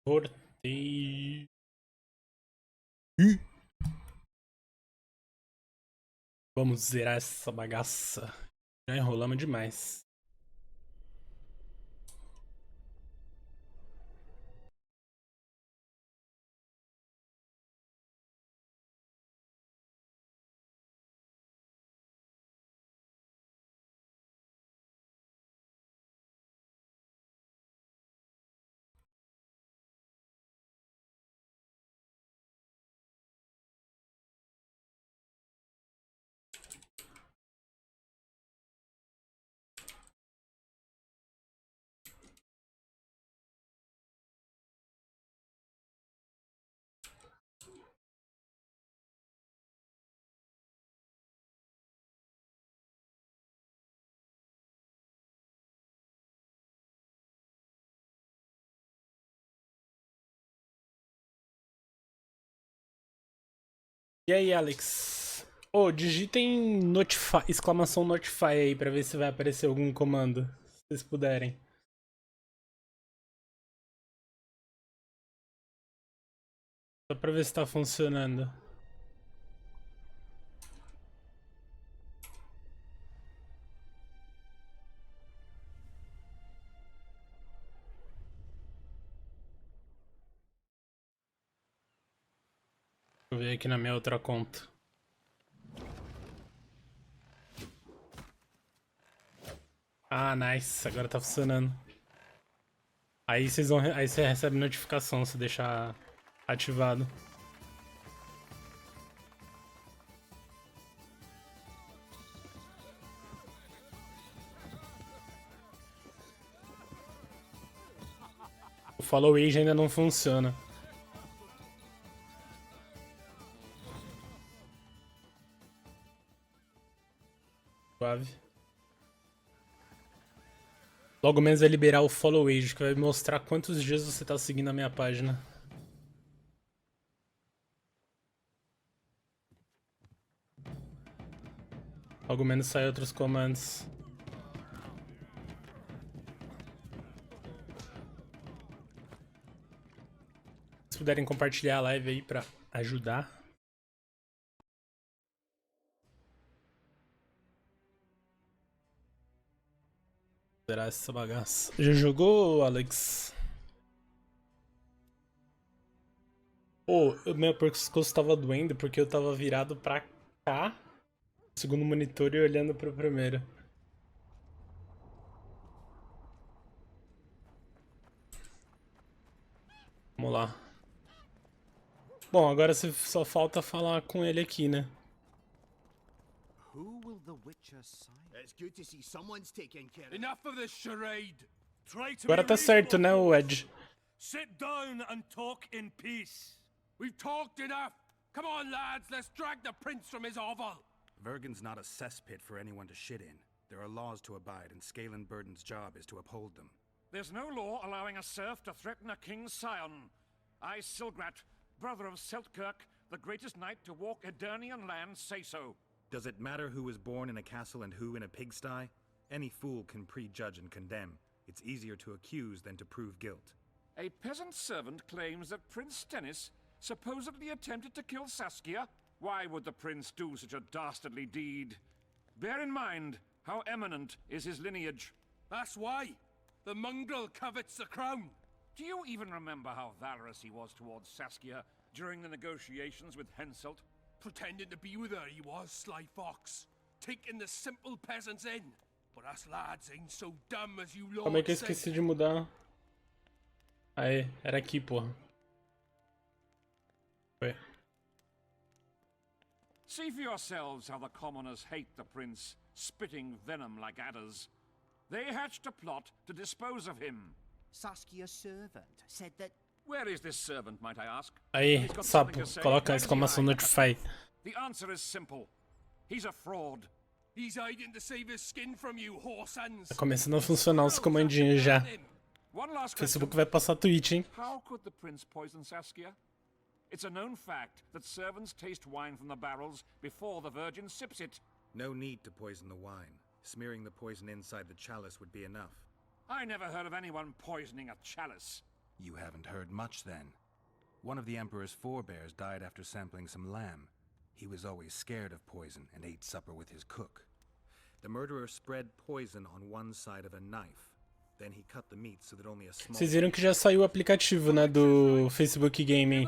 Voltei. Vamos zerar essa bagaça. Já enrolamos demais. E aí, Alex? Ô, digitem notify, exclamação notify aí pra ver se vai aparecer algum comando. Se vocês puderem. Só pra ver se tá funcionando. Deixa eu ver aqui na minha outra conta. Ah, nice. Agora tá funcionando. Aí vocês vão, aí você recebe notificação se deixar ativado. O follow age ainda não funciona. Suave. Logo menos vai liberar o follow age, que vai mostrar quantos dias você tá seguindo a minha página. Logo menos sai outros comandos. Se puderem compartilhar a live aí pra ajudar. Zerar essa bagaça. Já jogou, Alex? Pô, meu pescoço tava doendo porque eu tava virado pra cá, segundo monitor, e olhando pro primeiro. Vamos lá. Bom, agora só falta falar com ele aqui, né? Who will the Witcher sign? It's good to see someone's taking care of it. Enough of this charade. Try to Agora be tá certo, né, reasonable, o Ed? Sit down and talk in peace. We've talked enough. Come on, lads, let's drag the prince from his hovel. Vergen's not a cesspit for anyone to shit in. There are laws to abide, and Scalen Burden's job is to uphold them. There's no law allowing a serf to threaten a king's scion. I, Silgrat, brother of Seltkirk, the greatest knight to walk Edirnian lands, say so. Does it matter who was born in a castle and who in a pigsty? Any fool can prejudge and condemn. It's easier to accuse than to prove guilt. A peasant servant claims that Prince Stennis supposedly attempted to kill Saskia. Why would the prince do such a dastardly deed? Bear in mind how eminent is his lineage. That's why. The mongrel covets the crown. Do you even remember how valorous he was towards Saskia during the negotiations with Henselt? Pretending to be with her he was, sly fox. Taking the simple peasants in. But us lads ain't so dumb as you Como é que eu lords think. esqueci de mudar? Aí, era aqui, porra. Foi. See for yourselves how the commoners hate the prince, spitting venom like adders. They hatched a plot to dispose of him. Saskia's servant said that. Where is this servant, might I ask? Aí, He's got sapo, something to say. coloca a Where does he exclamação hide? notify. The answer is simple. He's a fraud. He's hiding to save his skin from you, whoresons. Tá começando a funcionar os comandinhos já. One last O question. Facebook vai passar tweet, hein? How could the prince poison Saskia? It's a known fact that servants taste wine from the barrels before the virgin sips it. No need to poison the wine. Smearing the poison inside the chalice would be enough. I never heard of anyone poisoning a chalice. You haven't heard much then. One of the Emperor's forebears died after sampling some lamb. He was always scared of poison and ate supper with his cook. The murderer spread poison on one side of a knife. Then he cut the meat so that only a small... Vocês viram que já saiu o aplicativo, né, do Facebook Game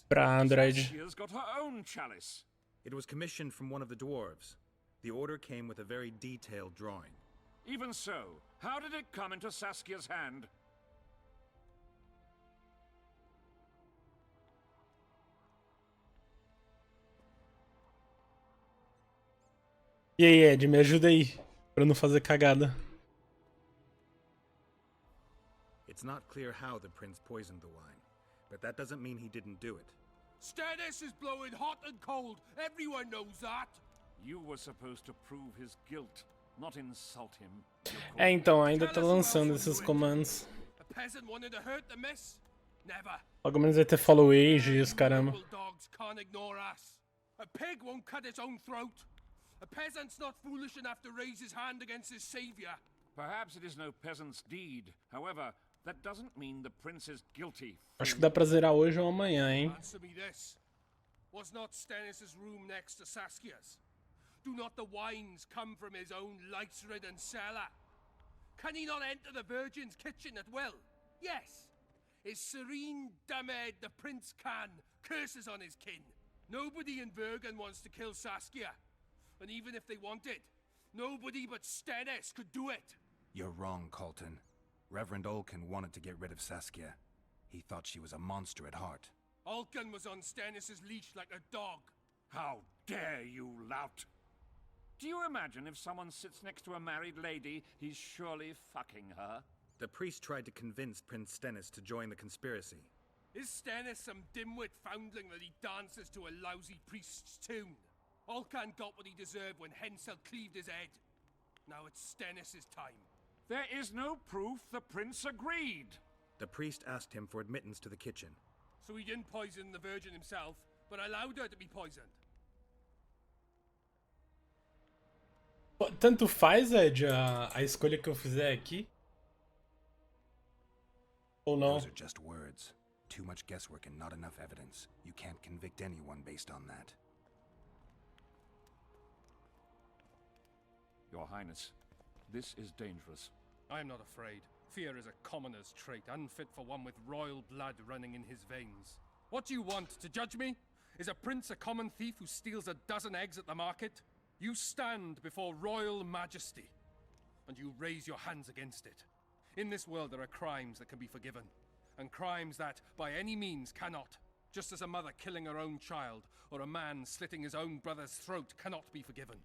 pra Android. Saskia's got her own chalice. It was commissioned from one of the dwarves. The order came with a very detailed drawing. Even so, how did it come into Saskia's hand? E aí, Ed, me ajuda aí, pra não fazer cagada. It's not clear how the prince poisoned the wine, but that doesn't mean he didn't do it. Stennis is blowing hot and cold. Everyone knows that. You were supposed to prove his guilt, not insult him. É, então, ainda tá lançando esses comandos. A peasant wanted to hurt the miss? Never. Logo menos vai ter follow age e os caramba. Dogs can't ignore us. A pig won't cut its own throat. A peasant's not foolish enough to raise his hand against his savior. Perhaps it is no peasant's deed. However, that doesn't mean the prince is guilty. Acho que dá pra zerar hoje ou amanhã, hein? Answer me this. Was not Stennis' room next to Saskia's? Do not the wines come from his own lice-ridden cellar? Can he not enter the Virgin's kitchen at will? Yes. His serene dumbhead, the Prince can, curses on his kin. Nobody in Bergen wants to kill Saskia. And even if they wanted, nobody but Stennis could do it. You're wrong, Colton. Reverend Olkin wanted to get rid of Saskia. He thought she was a monster at heart. Olkin was on Stennis' leash like a dog. How dare you, lout! Do you imagine if someone sits next to a married lady, he's surely fucking her? The priest tried to convince Prince Stennis to join the conspiracy. Is Stennis some dimwit foundling that he dances to a lousy priest's tune? Olcan got what he deserved when Hensel cleaved his head. Now it's Stennis' time. There is no proof the prince agreed. The priest asked him for admittance to the kitchen. So he didn't poison the Virgin himself, but allowed her to be poisoned. Tanto faz, Ed, a escolha que eu fizer aqui? Ou não? Those are just words. Too much guesswork and not enough evidence. You can't convict anyone based on that. Your Highness, this is dangerous. I am not afraid. Fear is a commoner's trait, unfit for one with royal blood running in his veins. What do you want, to judge me? Is a prince a common thief who steals a dozen eggs at the market? You stand before royal majesty, and you raise your hands against it. In this world there are crimes that can be forgiven, and crimes that, by any means, cannot. Just as a mother killing her own child, or a man slitting his own brother's throat cannot be forgiven.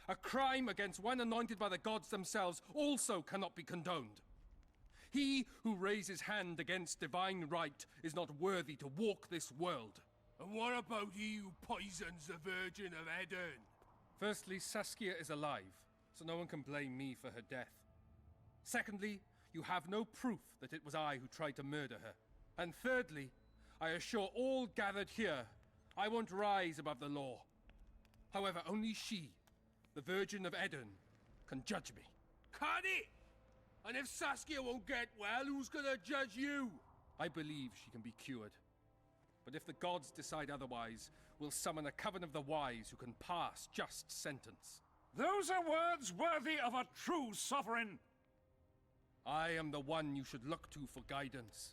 A crime against one anointed by the gods themselves also cannot be condoned. He who raises hand against divine right is not worthy to walk this world. And what about he who poisons the Virgin of Edern? Firstly, Saskia is alive, so no one can blame me for her death. Secondly, you have no proof that it was I who tried to murder her. And thirdly, I assure all gathered here, I won't rise above the law. However, only she, the Virgin of Edern, can judge me. Can it? And if Saskia won't get well, who's gonna judge you? I believe she can be cured. But if the gods decide otherwise, we'll summon a coven of the wise who can pass just sentence. Those are words worthy of a true sovereign. I am the one you should look to for guidance.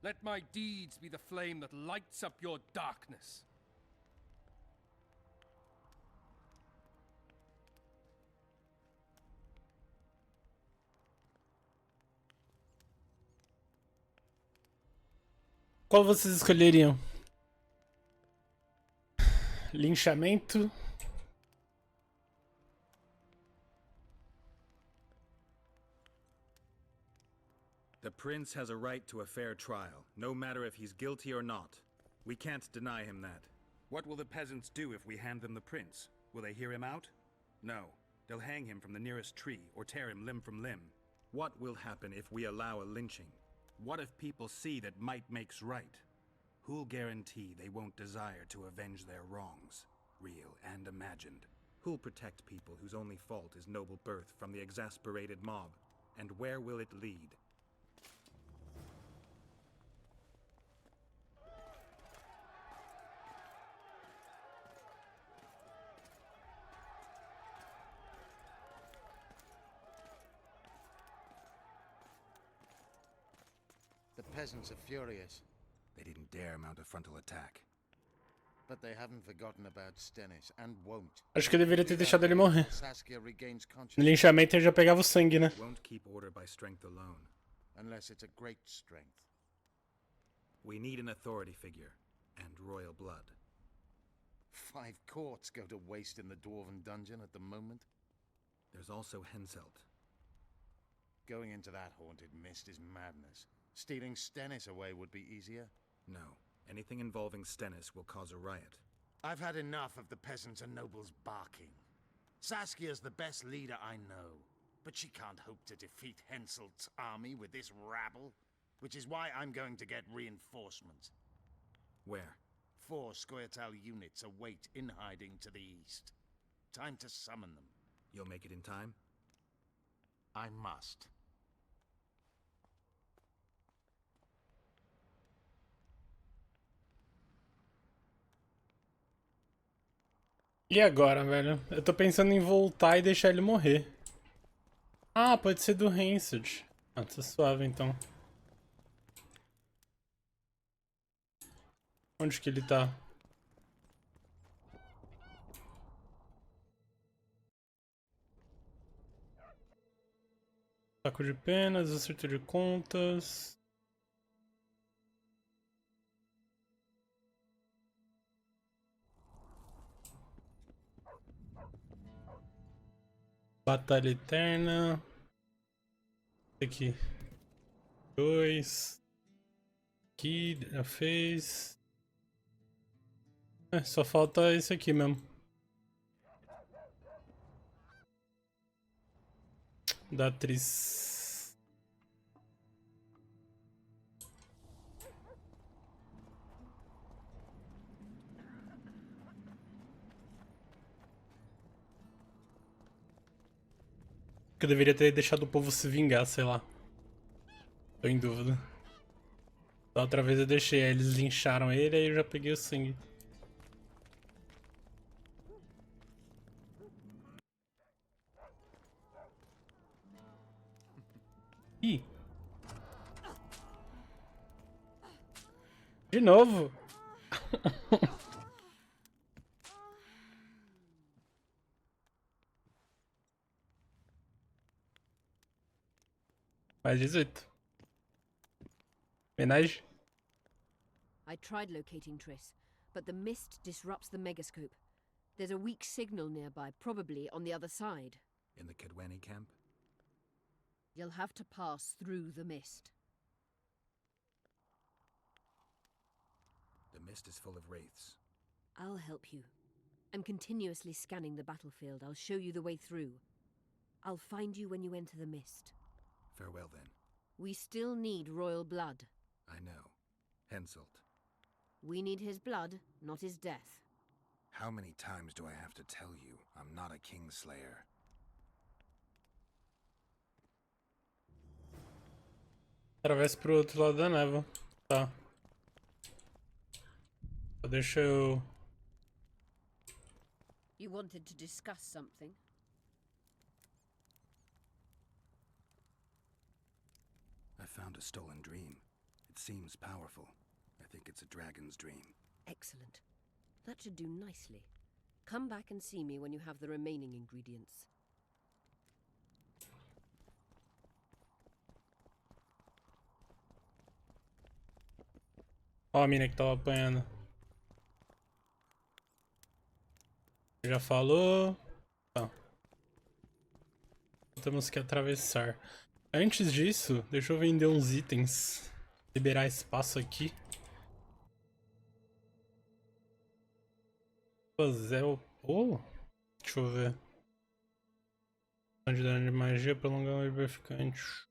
Let my deeds be the flame that lights up your darkness. Qual vocês escolheriam? Linchamento? The prince has a right to a fair trial, no matter if he's guilty or not. We can't deny him that. What will the peasants do if we hand them the prince? Will they hear him out? No. They'll hang him from the nearest tree or tear him limb from limb. What will happen if we allow a lynching? What if people see that might makes right? Who'll guarantee they won't desire to avenge their wrongs, real and imagined? Who'll protect people whose only fault is noble birth from the exasperated mob? And where will it lead? peasants are furious, They didn't dare mount a frontal attack. but they haven't forgotten about Stennis and won't. Acho que eu deveria ter deixado ele morrer. Saskia regains No consciousness linchamento ele já pegava o sangue, né? Won't keep order by strength alone. unless it's a great strength. We need an authority figure and royal blood. 5 courts go to waste in the dwarven dungeon at the moment. There's also Henselt. Going into that haunted mist is madness. Stealing Stennis away would be easier. No, anything involving Stennis will cause a riot. I've had enough of the peasants and nobles barking. Saskia's the best leader I know, but she can't hope to defeat Henselt's army with this rabble, which is why I'm going to get reinforcements. Where? 4 Scoia'tael units await in hiding to the east. Time to summon them. You'll make it in time? I must. E agora, velho? Eu tô pensando em voltar e deixar ele morrer. Ah, pode ser do Rancid. Ah, tá suave então. Onde que ele tá? Saco de penas, acerto de contas. Batalha Eterna. Aqui. 2. Aqui, já fez. É, só falta esse aqui mesmo. Da atriz. Que eu deveria ter deixado o povo se vingar, sei lá. Tô em dúvida. Da outra vez eu deixei, aí eles lincharam ele, aí eu já peguei o sangue. Ih! De novo! Mais 18. Homenagem? I tried locating Triss, but the mist disrupts the megascope. There's a weak signal nearby, probably on the other side. In the Kedweni camp? You'll have to pass through the mist. The mist is full of wraiths. I'll help you. I'm continuously scanning the battlefield. I'll show you the way through. I'll find you when you enter the mist. Farewell then. We still need royal blood. I know. Henselt. We need his blood, not his death. How many times do I have to tell you I'm not a Kingslayer? Atravessa pro outro lado da névoa. Tá. Só deixa eu... You wanted to discuss something? I found a stolen dream. It seems powerful. I think it's a dragon's dream. Excellent. That should do nicely. Come back and see me when you have the remaining ingredients. Ó a mina que tava apanhando. Já falou. Tá. Temos que atravessar. Antes disso, deixa eu vender uns itens. Liberar espaço aqui. Fazer o... Oh! Deixa eu ver. De dano de magia, prolongar o lubrificante.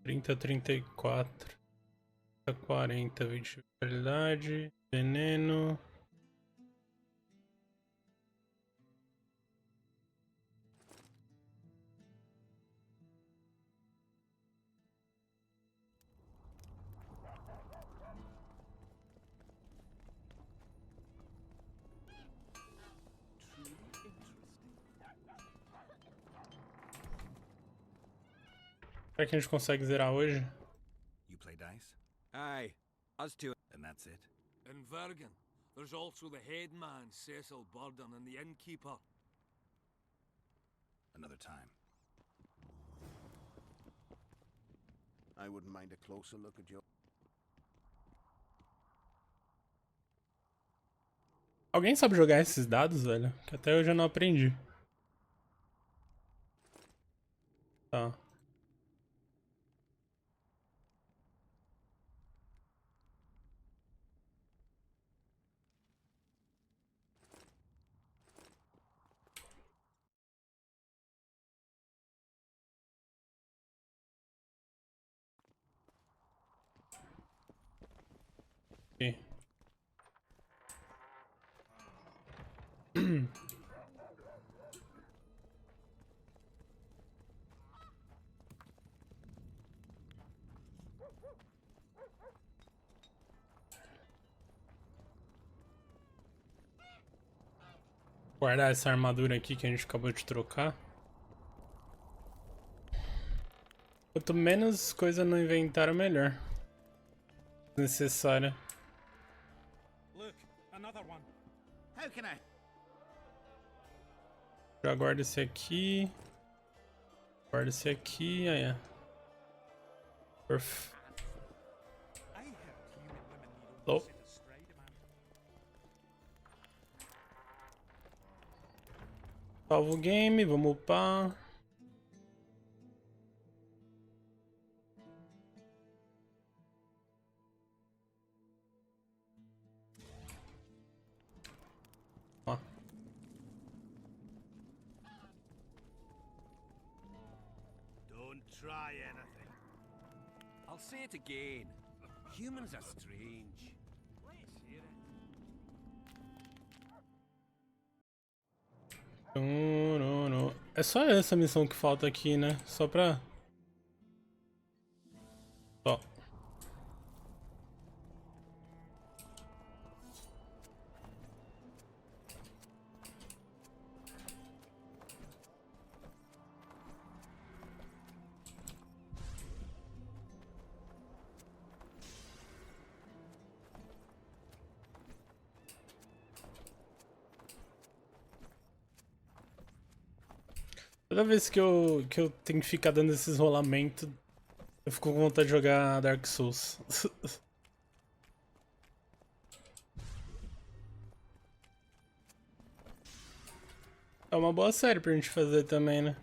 Trinta, 34. 40, 20 de vitalidade. Veneno. Será que a gente consegue zerar hoje? You play dice? Aye, us two. And that's it? In Vergen, there's also the headman, Cecil Burden, and the innkeeper. Another time. I wouldn't mind a closer look at your... Alguém sabe jogar esses dados, velho? Que até eu já não aprendi. Tá. Aqui. Guardar essa armadura aqui que a gente acabou de trocar. Quanto menos coisa no inventário, melhor. Necessária. Look, another one. How can I? Já guardo esse aqui. Guardo esse aqui. Aí, é. Perfeito. Oh. Salva o game, vamos upar. Ó. Don't try anything. I'll say it again. Humans are strange. Let's hear it. É só essa missão que falta aqui, né? Só pra... Ó. Toda vez que eu tenho que ficar dando esses rolamentos, eu fico com vontade de jogar Dark Souls. É uma boa série pra gente fazer também, né?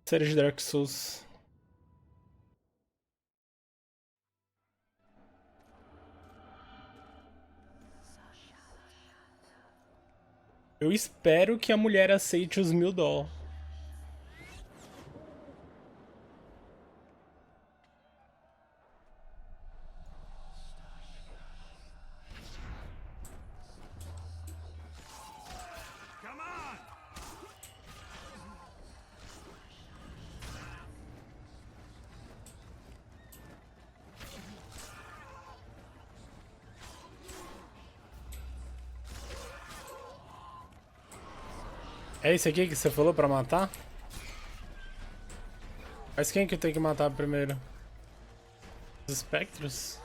Série de Dark Souls. Eu espero que a mulher aceite os $1000. Come on! É esse aqui que você falou pra matar? Mas quem que tem que matar primeiro? Os espectros?